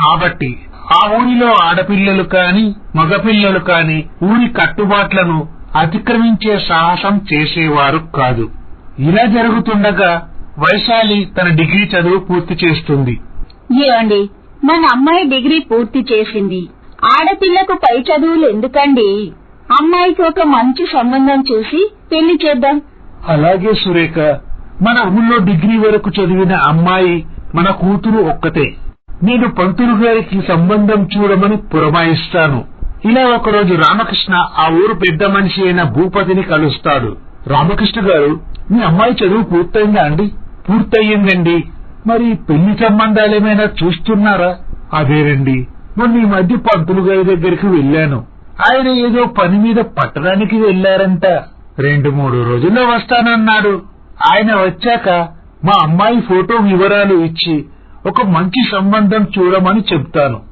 కాబట్టి ఆ ఊరిలో ఆడపిల్లలు కాని మగపిల్లలు కాని ఊరి కట్టుబాట్లను అతిక్రమించే సాహసం చేసేవారు కాదు. ఇలా జరుగుతుండగా వైశాలి తన డిగ్రీ చదువు పూర్తి చేస్తుంది. ఏమండి, మన అమ్మాయి డిగ్రీ పూర్తి చేసింది. ఆడపిల్లకు పై చదువులు ఎందుకండి? అమ్మాయికి ఒక మంచి సంబంధం చూసి పెళ్లి చేద్దాం. అలాగే సురేఖ, మన ఊళ్ళో డిగ్రీ వరకు చదివిన అమ్మాయి మన కూతురు ఒక్కతే. నేను పంతులు గారికి సంబంధం చూడమని పురమాయిస్తాను. ఇలా ఒకరోజు రామకృష్ణ ఆ ఊరు పెద్ద మనిషి అయిన భూపతిని కలుస్తాడు. రామకృష్ణ గారు, మీ అమ్మాయి చదువు పూర్తయిందా అండి? పూర్తయిందండి. మరి పెళ్లి సంబంధాలేమైనా చూస్తున్నారా? అదేనండి, మొన్న ఈ మధ్య పంతులు గారి దగ్గరికి వెళ్ళాను. ఆయన ఏదో పని మీద పట్టణానికి వెళ్లారంట. 2-3 రోజుల్లో వస్తానన్నాడు. ఆయన వచ్చాక మా అమ్మాయి ఫోటో వివరాలు ఇచ్చి ఒక మంచి సంబంధం చూడమని చెప్తాను.